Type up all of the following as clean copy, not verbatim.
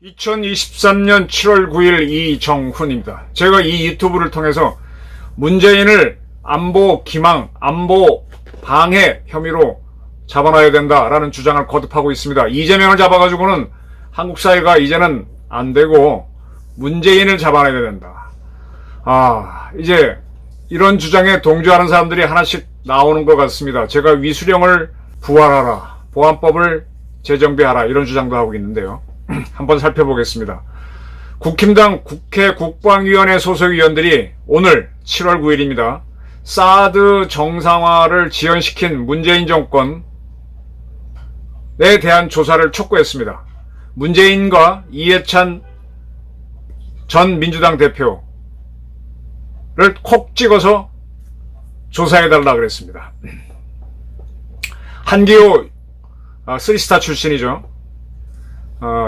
(2023년 7월 9일) 이정훈입니다. 제가 이 유튜브를 통해서 문재인을 안보 기망, 안보 방해 혐의로 잡아놔야 된다라는 주장을 거듭하고 있습니다. 이재명을 잡아가지고는 한국 사회가 이제는 안 되고 문재인을 잡아놔야 된다. 이제 이런 주장에 동조하는 사람들이 하나씩 나오는 것 같습니다. 제가 위수령을 부활하라, 보안법을 재정비하라, 이런 주장도 하고 있는데요. 한번 살펴보겠습니다. 국힘당 국회 국방위원회 소속 위원들이 오늘 7월 9일입니다. 사드 정상화를 지연시킨 문재인 정권에 대한 조사를 촉구했습니다. 문재인과 이해찬 전 민주당 대표를 콕 찍어서 조사해달라 그랬습니다. 한기호 3스타 출신이죠.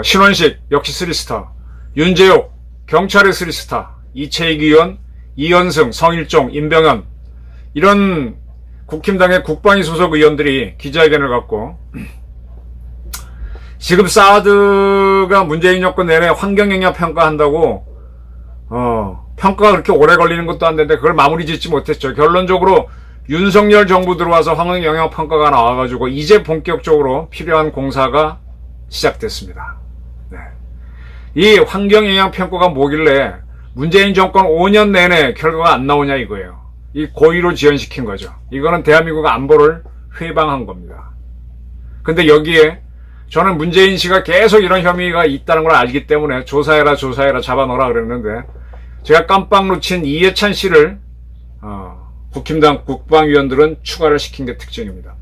신원식 역시 3스타, 윤재옥 경찰의 3스타, 이채익 의원, 이현승, 성일종, 임병현, 이런 국힘당의 국방위 소속 의원들이 기자회견을 갖고 지금 사드가 문재인 정권 내내 환경영향 평가한다고 평가가 그렇게 오래 걸리는 것도 안 되는데 그걸 마무리 짓지 못했죠. 결론적으로 윤석열 정부 들어와서 환경영향 평가가 나와가지고 이제 본격적으로 필요한 공사가 시작됐습니다. 네. 이 환경영향 평가가 뭐길래 문재인 정권 5년 내내 결과가 안 나오냐 이거예요. 이 고의로 지연시킨 거죠. 이거는 대한민국 안보를 회방한 겁니다. 근데 여기에 저는 문재인 씨가 계속 이런 혐의가 있다는 걸 알기 때문에 조사해라 잡아넣어라 그랬는데 제가 깜빡 놓친 이해찬 씨를 국힘당 국방위원들은 추가를 시킨 게 특징입니다.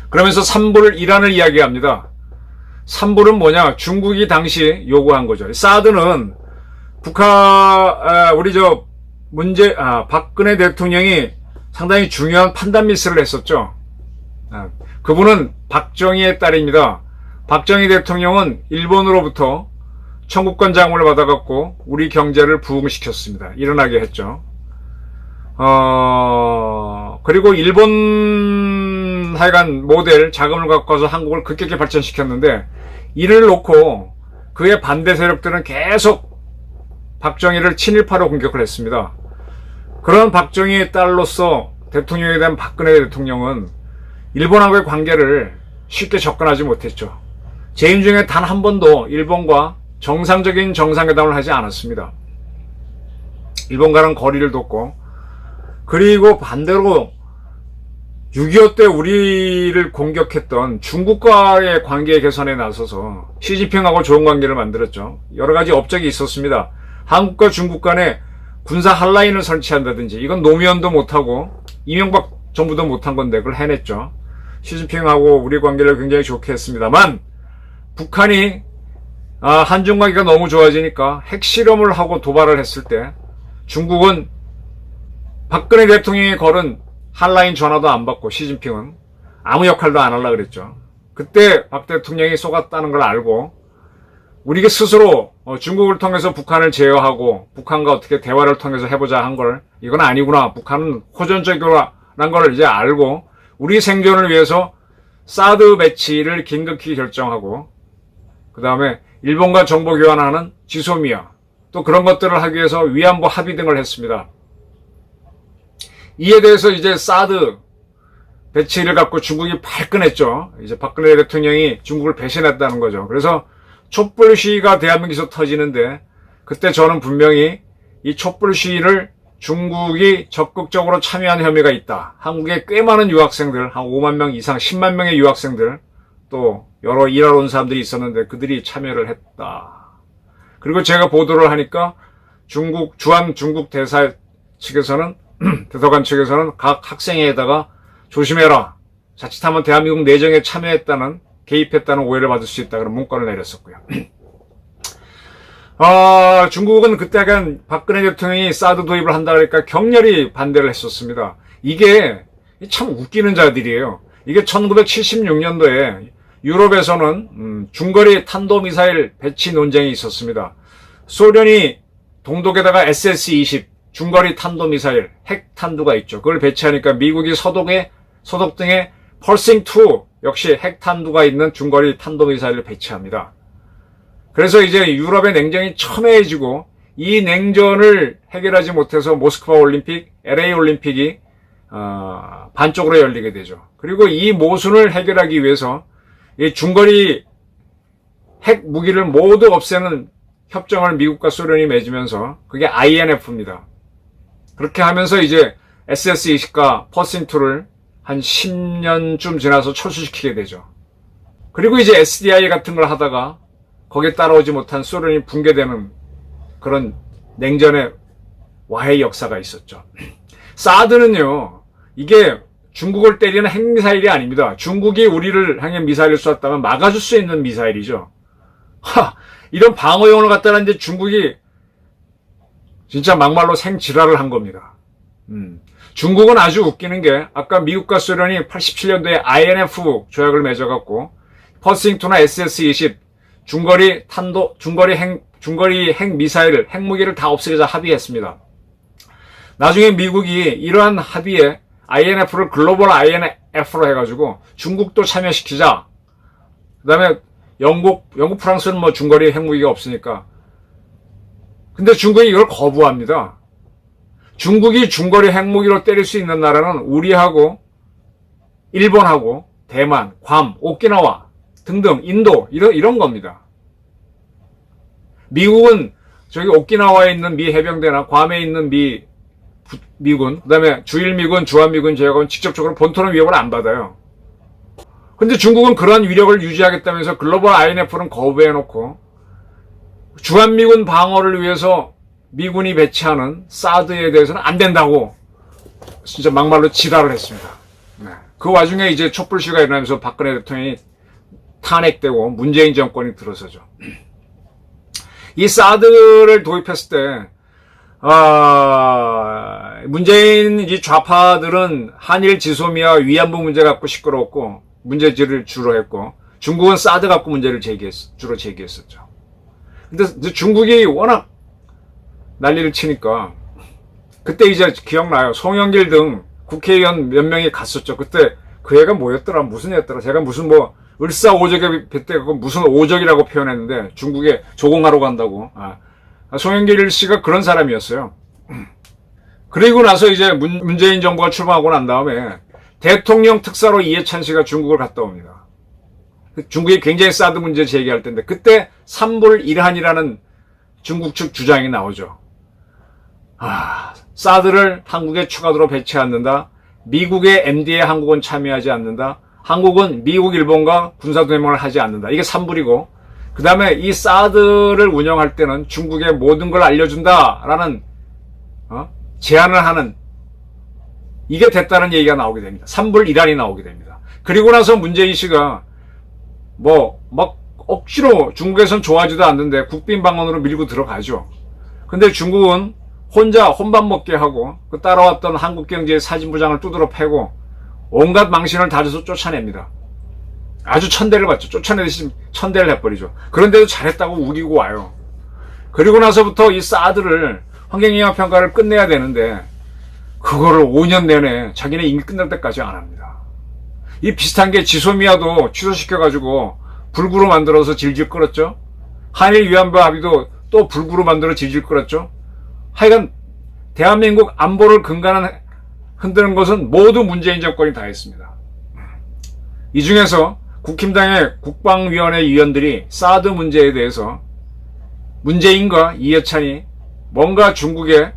그러면서 3불 이란을 이야기합니다. 3불은 뭐냐? 중국이 당시 요구한 거죠. 사드는 박근혜 대통령이 상당히 중요한 판단 미스를 했었죠. 그분은 박정희의 딸입니다. 박정희 대통령은 일본으로부터 청구권 자금을 받아갖고 우리 경제를 부흥시켰습니다. 일어나게 했죠. 그리고 일본 하여간 모델 자금을 갖고 와서 한국을 급격히 발전시켰는데 이를 놓고 그의 반대 세력들은 계속 박정희를 친일파로 공격을 했습니다. 그런 박정희의 딸로서 대통령에 대한 박근혜 대통령은 일본하고의 관계를 쉽게 접근하지 못했죠. 재임 중에 단 한 번도 일본과 정상적인 정상회담을 하지 않았습니다. 일본과는 거리를 뒀고, 그리고 반대로 6.25 때 우리를 공격했던 중국과의 관계 개선에 나서서 시진핑하고 좋은 관계를 만들었죠. 여러 가지 업적이 있었습니다. 한국과 중국 간에 군사 핫라인을 설치한다든지, 이건 노무현도 못하고 이명박 정부도 못한 건데 그걸 해냈죠. 시진핑하고 우리 관계를 굉장히 좋게 했습니다만 북한이 한중 관계가 너무 좋아지니까 핵실험을 하고 도발을 했을 때 중국은 박근혜 대통령이 걸은 핫라인 전화도 안 받고 시진핑은 아무 역할도 안 하려고 그랬죠. 그때 박 대통령이 속았다는 걸 알고 우리가 스스로 중국을 통해서 북한을 제어하고 북한과 어떻게 대화를 통해서 해보자 한 걸, 이건 아니구나, 북한은 호전적이라는 걸 이제 알고 우리 생존을 위해서 사드 배치를 긴급히 결정하고, 그 다음에 일본과 정보 교환하는 지소미아, 또 그런 것들을 하기 위해서 위안부 합의 등을 했습니다. 이에 대해서 이제 사드 배치를 갖고 중국이 발끈했죠. 이제 박근혜 대통령이 중국을 배신했다는 거죠. 그래서 촛불 시위가 대한민국에서 터지는데, 그때 저는 분명히 이 촛불 시위를 중국이 적극적으로 참여한 혐의가 있다. 한국에 꽤 많은 유학생들, 한 5만 명 이상, 10만 명의 유학생들, 또 여러 일하러 온 사람들이 있었는데 그들이 참여를 했다. 그리고 제가 보도를 하니까 주한 중국 대사 측에서는 대사관 측에서는 각 학생회에다가 조심해라, 자칫하면 대한민국 내정에 참여했다는, 개입했다는 오해를 받을 수 있다, 그런 문건을 내렸었고요. 중국은 그때 박근혜 대통령이 사드 도입을 한다 그러니까 격렬히 반대를 했었습니다. 이게 참 웃기는 자들이에요. 이게 1976년도에 유럽에서는 중거리 탄도미사일 배치 논쟁이 있었습니다. 소련이 동독에다가 SS-20 중거리 탄도미사일 핵 탄두가 있죠. 그걸 배치하니까 미국이 서독 등에 펄싱2 역시 핵 탄두가 있는 중거리 탄도미사일을 배치합니다. 그래서 이제 유럽의 냉전이 첨예해지고 이 냉전을 해결하지 못해서 모스크바 올림픽, LA 올림픽이 반쪽으로 열리게 되죠. 그리고 이 모순을 해결하기 위해서 이 중거리 핵 무기를 모두 없애는 협정을 미국과 소련이 맺으면서 그게 INF입니다. 그렇게 하면서 이제 SS-20과 퍼싱2를 한 10년쯤 지나서 철수시키게 되죠. 그리고 이제 SDI 같은 걸 하다가 거기에 따라오지 못한 소련이 붕괴되는 그런 냉전의 와해 역사가 있었죠. 사드는요, 이게 중국을 때리는 핵미사일이 아닙니다. 중국이 우리를 향해 미사일을 쐈다면 막아줄 수 있는 미사일이죠. 이런 방어용을 갖다가 이제 중국이 진짜 막말로 생지랄을 한 겁니다. 중국은 아주 웃기는 게 아까 미국과 소련이 87년도에 INF 조약을 맺어갖고 퍼싱2나 SS-20 중거리 핵 미사일, 핵무기를 다 없애자 합의했습니다. 나중에 미국이 이러한 합의에 INF를 글로벌 INF로 해가지고 중국도 참여시키자. 그 다음에 영국, 프랑스는 뭐 중거리 핵무기가 없으니까. 근데 중국이 이걸 거부합니다. 중국이 중거리 핵무기로 때릴 수 있는 나라는 우리하고 일본하고 대만, 괌, 오키나와 등등 인도 이런 겁니다. 미국은 저기 오키나와에 있는 미 해병대나 괌에 있는 미군, 그 다음에 주일미군, 주한미군 제외하고는 직접적으로 본토는 위협을 안 받아요. 근데 중국은 그러한 위력을 유지하겠다면서 글로벌 INF는 거부해놓고 주한미군 방어를 위해서 미군이 배치하는 사드에 대해서는 안 된다고 진짜 막말로 지랄을 했습니다. 네. 그 와중에 이제 촛불 시위가 일어나면서 박근혜 대통령이 탄핵되고 문재인 정권이 들어서죠. 이 사드를 도입했을 때 문재인 이 좌파들은 한일 지소미아 위안부 문제 갖고 시끄러웠고 문제지를 주로 했고 중국은 사드 갖고 문제를 주로 제기했었죠. 근데 중국이 워낙 난리를 치니까 그때 이제 기억나요. 송영길 등 국회의원 몇 명이 갔었죠. 그때 그 애가 뭐였더라, 무슨 애였더라. 제가 무슨 뭐 을사오적에 빗대 무슨 오적이라고 표현했는데 중국에 조공하러 간다고. 송영길 씨가 그런 사람이었어요. 그리고 나서 이제 문재인 정부가 출범하고 난 다음에 대통령 특사로 이해찬 씨가 중국을 갔다 옵니다. 중국이 굉장히 사드 문제 제기할 때인데 그때 3불 1한이라는 중국 측 주장이 나오죠. 사드를 한국에 추가로 배치 않는다. 미국의 MD에 한국은 참여하지 않는다. 한국은 미국, 일본과 군사동맹을 하지 않는다. 이게 3불이고 그 다음에 이 사드를 운영할 때는 중국에 모든 걸 알려준다라는 제안을 하는 이게 됐다는 얘기가 나오게 됩니다. 3불 1한이 나오게 됩니다. 그리고 나서 문재인 씨가 막 억지로 중국에선 좋아하지도 않는데 국빈 방언으로 밀고 들어가죠. 근데 중국은 혼자 혼밥 먹게 하고 그 따라왔던 한국경제의 사진부장을 두드러 패고 온갖 망신을 다져서 쫓아냅니다. 아주 천대를 받죠. 쫓아내듯이 천대를 해버리죠. 그런데도 잘했다고 우기고 와요. 그리고 나서부터 이 사드를 환경영향평가를 끝내야 되는데 그거를 5년 내내 자기네 임기 끝날 때까지 안 합니다. 이 비슷한 게 지소미아도 취소시켜가지고 불구로 만들어서 질질 끌었죠. 한일 위안부 합의도 또 불구로 만들어 질질 끌었죠. 하여간 대한민국 안보를 근간한 흔드는 것은 모두 문재인 정권이 다 했습니다. 이 중에서 국힘당의 국방위원회 위원들이 사드 문제에 대해서 문재인과 이해찬이 뭔가 중국의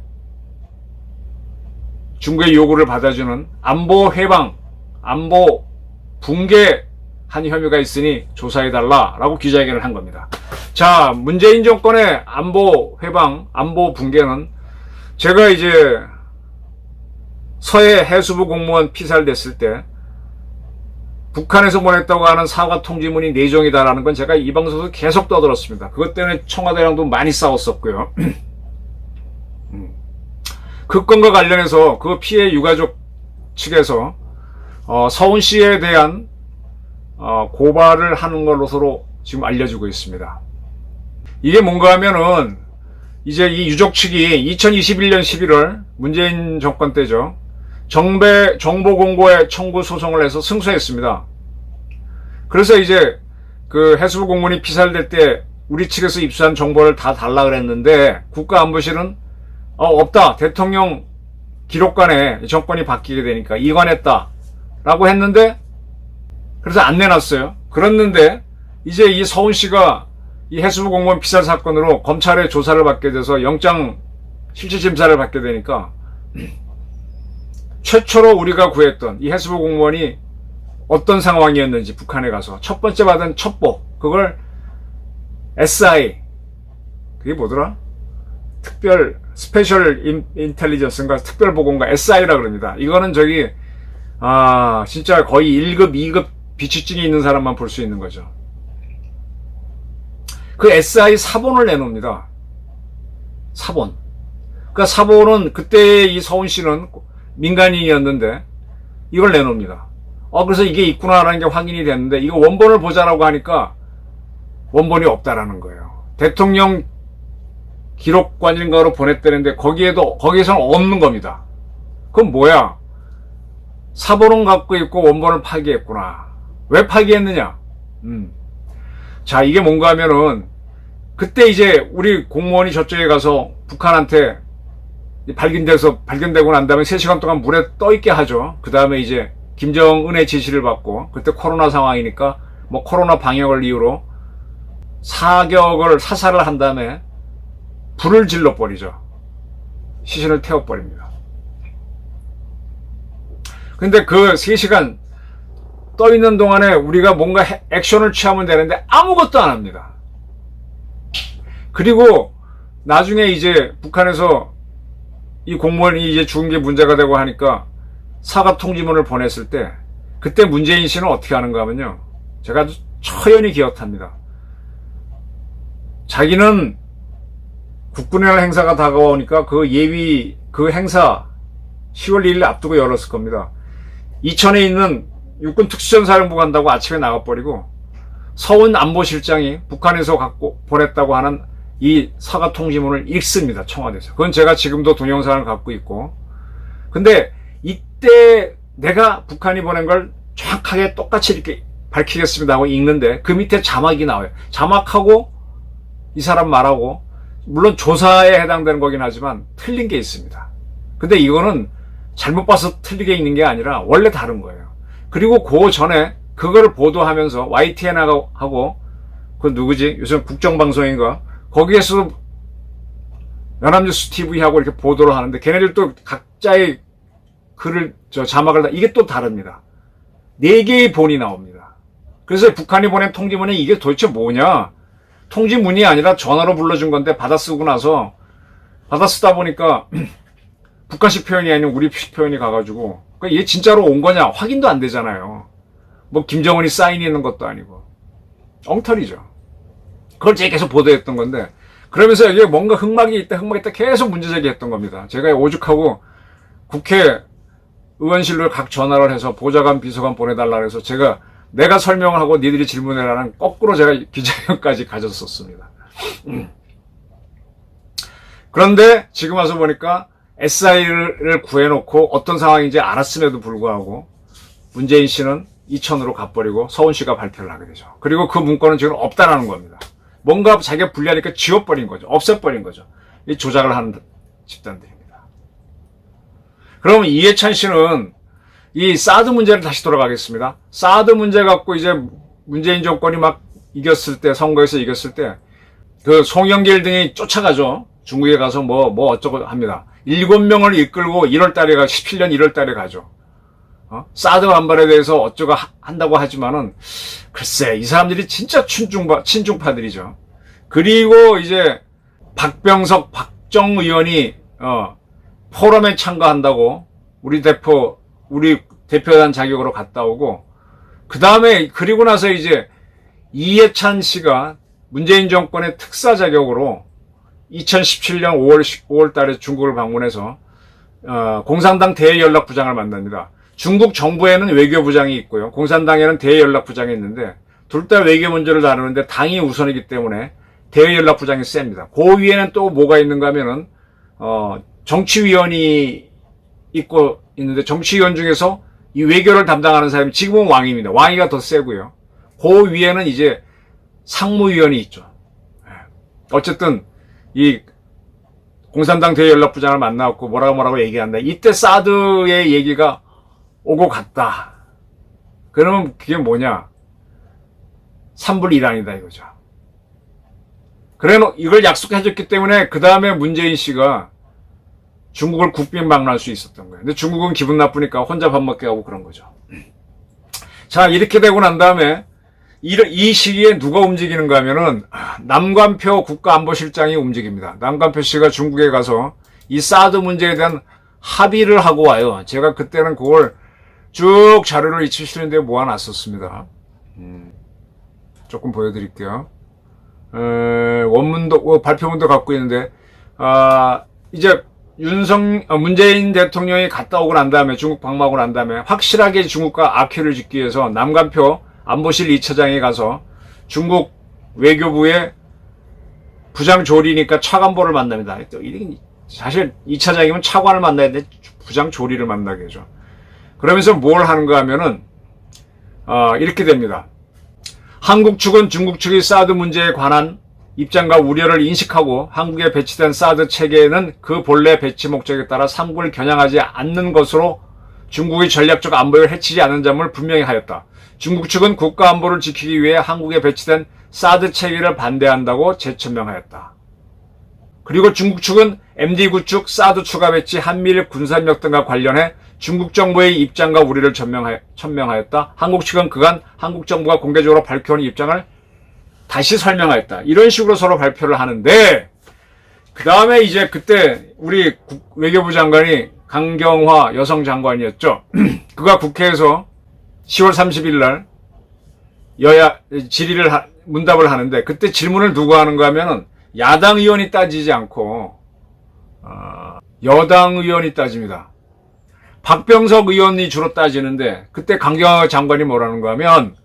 요구를 받아주는 안보 해방, 안보 붕괴한 혐의가 있으니 조사해달라라고 기자회견을 한 겁니다. 자, 문재인 정권의 안보 해방, 안보 붕괴는 제가 이제 서해 해수부 공무원 피살됐을 때 북한에서 보냈다고 하는 사과 통지문이 내정이다라는 건 제가 이 방송에서 계속 떠들었습니다. 그것 때문에 청와대랑도 많이 싸웠었고요. 그 건과 관련해서 그 피해 유가족 측에서 서훈씨에 대한 고발을 하는 걸로 서로 지금 알려지고 있습니다. 이게 뭔가 하면은 이제 이 유족 측이 2021년 11월 문재인 정권 때죠. 정보 공고에 청구 소송을 해서 승소했습니다. 그래서 이제 그 해수부 공무원이 피살될 때 우리 측에서 입수한 정보를 다 달라 그랬는데 국가안보실은 없다. 대통령 기록관에 정권이 바뀌게 되니까 이관했다. 라고 했는데 그래서 안 내놨어요. 그랬는데 이제 이 서훈 씨가 이 해수부 공무원 피살 사건으로 검찰의 조사를 받게 돼서 영장 실질심사를 받게 되니까 최초로 우리가 구했던 이 해수부 공무원이 어떤 상황이었는지 북한에 가서 첫 번째 받은 첩보 그걸 SI 그게 뭐더라? 스페셜 인텔리전스인가 특별보고인가 SI라 그럽니다. 이거는 진짜 거의 1급, 2급 비추증이 있는 사람만 볼 수 있는 거죠. 그 SI 사본을 내놓습니다. 사본. 그러니까 사본은 그때 이 서훈 씨는 민간인이었는데 이걸 내놓습니다. 그래서 이게 있구나라는 게 확인이 됐는데 이거 원본을 보자라고 하니까 원본이 없다라는 거예요. 대통령 기록관인가로 보냈다는데 거기에서는 없는 겁니다. 그럼 뭐야? 사본은 갖고 있고 원본을 파기했구나. 왜 파기했느냐? 자, 이게 뭔가 하면은 그때 이제 우리 공무원이 저쪽에 가서 북한한테 발견되고 난 다음에 3시간 동안 물에 떠있게 하죠. 그 다음에 이제 김정은의 지시를 받고 그때 코로나 상황이니까 뭐 코로나 방역을 이유로 사살을 한 다음에 불을 질러버리죠. 시신을 태워버립니다. 근데 그 3시간 떠있는 동안에 우리가 뭔가 액션을 취하면 되는데 아무것도 안 합니다. 그리고 나중에 이제 북한에서 이 공무원이 이제 죽은 게 문제가 되고 하니까 사과 통지문을 보냈을 때 그때 문재인 씨는 어떻게 하는가 하면요. 제가 아주 처연히 기억합니다. 자기는 국군의 행사가 다가오니까 그 행사 10월 2일 앞두고 열었을 겁니다. 이천에 있는 육군 특수전사령부 간다고 아침에 나가버리고 서훈 안보실장이 북한에서 보냈다고 하는 이 사과 통지문을 읽습니다. 청와대에서. 그건 제가 지금도 동영상을 갖고 있고. 근데 이때 내가 북한이 보낸 걸 정확하게 똑같이 이렇게 밝히겠습니다 하고 읽는데 그 밑에 자막이 나와요. 자막하고 이 사람 말하고 물론 조사에 해당되는 거긴 하지만 틀린 게 있습니다. 근데 이거는 잘못 봐서 틀리게 읽는 게 아니라 원래 다른 거예요. 그리고 그 전에 그거를 보도하면서 YTN하고 그 누구지? 요즘 국정방송인가? 거기에서 연합뉴스 TV하고 이렇게 보도를 하는데 걔네들도 각자의 자막을 이게 또 다릅니다. 4개의 본이 나옵니다. 그래서 북한이 보낸 통지문이 이게 도대체 뭐냐? 통지문이 아니라 전화로 불러준 건데 받아 쓰다 보니까 북한식 표현이 아닌 우리식 표현이 가가지고 그러니까 얘 진짜로 온 거냐 확인도 안 되잖아요. 뭐 김정은이 사인이 있는 것도 아니고 엉터리죠. 그걸 제가 계속 보도했던 건데 그러면서 이게 뭔가 흑막이 있다 계속 문제 제기했던 겁니다. 제가 오죽하고 국회 의원실로 각 전화를 해서 보좌관 비서관 보내달라 해서 내가 설명을 하고 니들이 질문해라는 거꾸로 제가 기자회견까지 가졌었습니다. 그런데 지금 와서 보니까 SI를 구해놓고 어떤 상황인지 알았음에도 불구하고 문재인 씨는 이천으로 가버리고 서훈 씨가 발표를 하게 되죠. 그리고 그 문건은 지금 없다라는 겁니다. 뭔가 자기가 불리하니까 지워버린 거죠. 없애버린 거죠. 이 조작을 하는 집단들입니다. 그럼 이해찬 씨는 이 사드 문제를 다시 돌아가겠습니다. 사드 문제 갖고 이제 문재인 정권이 막 선거에서 이겼을 때, 그 송영길 등이 쫓아가죠. 중국에 가서 뭐 어쩌고 합니다. 7명을 이끌고 17년 1월 달에 가죠. 사드 반발에 대해서 어쩌고 한다고 하지만은, 글쎄, 이 사람들이 진짜 친중파들이죠. 그리고 이제 박병석, 박정 의원이, 포럼에 참가한다고 우리 대표단 자격으로 갔다 오고, 그리고 나서 이제 이해찬 씨가 문재인 정권의 특사 자격으로 2017년 5월 달에 중국을 방문해서, 공산당 대연락부장을 만납니다. 중국 정부에는 외교부장이 있고요. 공산당에는 대연락부장이 있는데, 둘 다 외교 문제를 다루는데 당이 우선이기 때문에 대외연락부장이 셉니다. 그 위에는 또 뭐가 있는가 하면은, 정치위원이 있는데 정치위원 중에서 이 외교를 담당하는 사람이 지금은 왕입니다. 왕이가 더 세고요. 그 위에는 이제 상무위원이 있죠. 어쨌든 이 공산당 대외연락부장을 만나고 뭐라고 얘기한다. 이때 사드의 얘기가 오고 갔다. 그러면 그게 뭐냐? 3불 1안이다 이거죠. 그래 이걸 약속해줬기 때문에 그 다음에 문재인 씨가 중국을 국빈방문할 수 있었던 거예요. 근데 중국은 기분 나쁘니까 혼자 밥 먹게 하고 그런 거죠. 자, 이렇게 되고 난 다음에 이 시기에 누가 움직이는가 하면은 남관표 국가안보실장이 움직입니다. 남관표 씨가 중국에 가서 이 사드 문제에 대한 합의를 하고 와요. 제가 그때는 그걸 쭉 자료를 2017년도에 모아놨었습니다. 조금 보여드릴게요. 원문도, 발표문도 갖고 있는데, 이제 문재인 대통령이 갔다 오고 난 다음에, 중국 방문하고 난 다음에, 확실하게 중국과 악회를 짓기 위해서 남관표 안보실 2차장이 가서 중국 외교부의 부장조리니까 차관보를 만납니다. 사실 2차장이면 차관을 만나야 되는데 부장조리를 만나게 하죠. 그러면서 뭘 하는가 하면은, 이렇게 됩니다. 한국 측은 중국 측의 사드 문제에 관한 입장과 우려를 인식하고 한국에 배치된 사드 체계에는 그 본래 배치 목적에 따라 상국을 겨냥하지 않는 것으로 중국의 전략적 안보를 해치지 않는 점을 분명히 하였다. 중국 측은 국가 안보를 지키기 위해 한국에 배치된 사드 체계를 반대한다고 재천명하였다. 그리고 중국 측은 MD 구축, 사드 추가 배치, 한미일 군사협력 등과 관련해 중국 정부의 입장과 우려를 천명하였다. 한국 측은 그간 한국 정부가 공개적으로 밝혀온 입장을 다시 설명하였다. 이런 식으로 서로 발표를 하는데, 그 다음에 이제 그때 우리 외교부 장관이 강경화 여성 장관이었죠. 그가 국회에서 10월 30일 날 문답을 하는데, 그때 질문을 누구 하는가 하면은 야당 의원이 따지지 않고 여당 의원이 따집니다. 박병석 의원이 주로 따지는데, 그때 강경화 장관이 뭐라는가 하면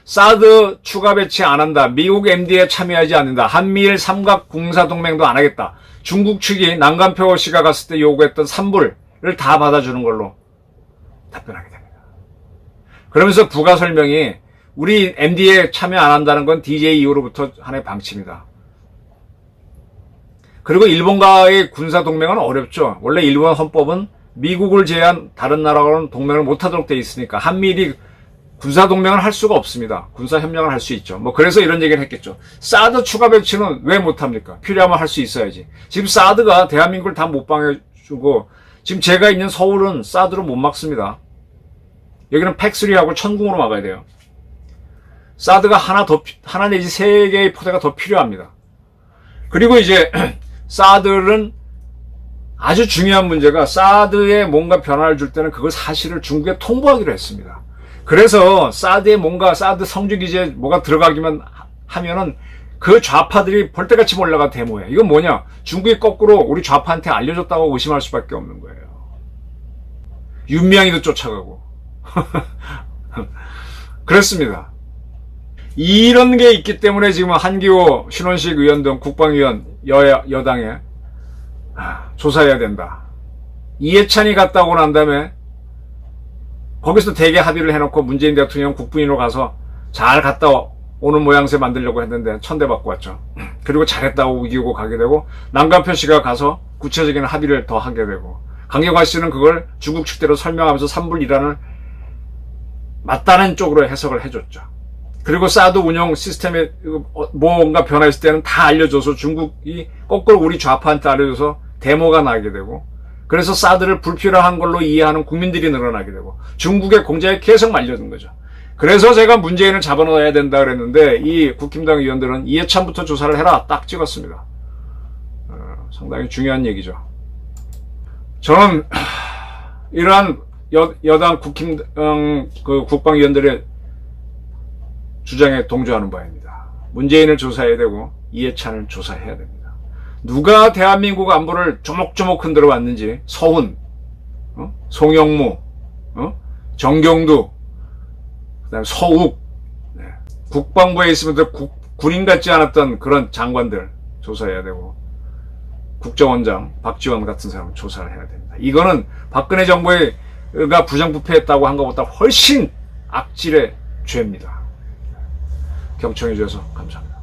사드 추가 배치 안 한다. 미국 MD에 참여하지 않는다. 한미일 삼각 군사동맹도 안 하겠다. 중국 측이 남관표 씨가 갔을 때 요구했던 3불을 다 받아주는 걸로 답변하게 됩니다. 그러면서 부가 설명이 우리 MD에 참여 안 한다는 건 DJ 이후로부터 하나의 방침이다. 그리고 일본과의 군사동맹은 어렵죠. 원래 일본 헌법은 미국을 제외한 다른 나라와는 동맹을 못하도록 돼 있으니까 한미일이 군사동맹을 할 수가 없습니다. 군사협력을 할 수 있죠. 그래서 이런 얘기를 했겠죠. 사드 추가 배치는 왜 못합니까? 필요하면 할 수 있어야지. 지금 사드가 대한민국을 다 못 방해주고, 지금 제가 있는 서울은 사드로 못 막습니다. 여기는 팩3하고 천궁으로 막아야 돼요. 사드가 하나 내지 3개의 포대가 더 필요합니다. 그리고 이제 사드는 아주 중요한 문제가, 사드에 뭔가 변화를 줄 때는 그걸 사실을 중국에 통보하기로 했습니다. 그래서 사드에 사드 성주기지에 뭐가 들어가기만 하면은 그 좌파들이 볼때같이 몰려가 데모해. 이건 뭐냐? 중국이 거꾸로 우리 좌파한테 알려줬다고 의심할 수밖에 없는 거예요. 윤미향이도 쫓아가고. 그렇습니다. 이런 게 있기 때문에 지금 한기호, 신원식 의원 등 국방위원 여당에 조사해야 된다. 이해찬이 갔다 오고 난 다음에 거기서 대개 합의를 해놓고 문재인 대통령 국부인으로 가서 잘 갔다 오는 모양새 만들려고 했는데 천대받고 왔죠. 그리고 잘했다고 우기고 가게 되고, 남관표 씨가 가서 구체적인 합의를 더 하게 되고, 강경화 씨는 그걸 중국 측대로 설명하면서 3불 1안을 맞다는 쪽으로 해석을 해줬죠. 그리고 사드 운영 시스템에 뭔가 변화했을 때는 다 알려줘서 중국이 거꾸로 우리 좌파한테 알려줘서 데모가 나게 되고, 그래서 사드를 불필요한 걸로 이해하는 국민들이 늘어나게 되고, 중국의 공작에 계속 말려든 거죠. 그래서 제가 문재인을 잡아넣어야 된다 그랬는데, 이 국힘당 의원들은 이해찬부터 조사를 해라 딱 찍었습니다. 상당히 중요한 얘기죠. 저는 이러한 여당 국힘당 국방위원들의 주장에 동조하는 바입니다. 문재인을 조사해야 되고 이해찬을 조사해야 됩니다. 누가 대한민국 안보를 조목조목 흔들어 왔는지, 서훈, 송영무, 정경두, 그다음에 서욱, 국방부에 있으면서 군인 같지 않았던 그런 장관들 조사해야 되고, 국정원장 박지원 같은 사람 조사를 해야 됩니다. 이거는 박근혜 정부가 부정부패했다고 한 것보다 훨씬 악질의 죄입니다. 경청해 주셔서 감사합니다.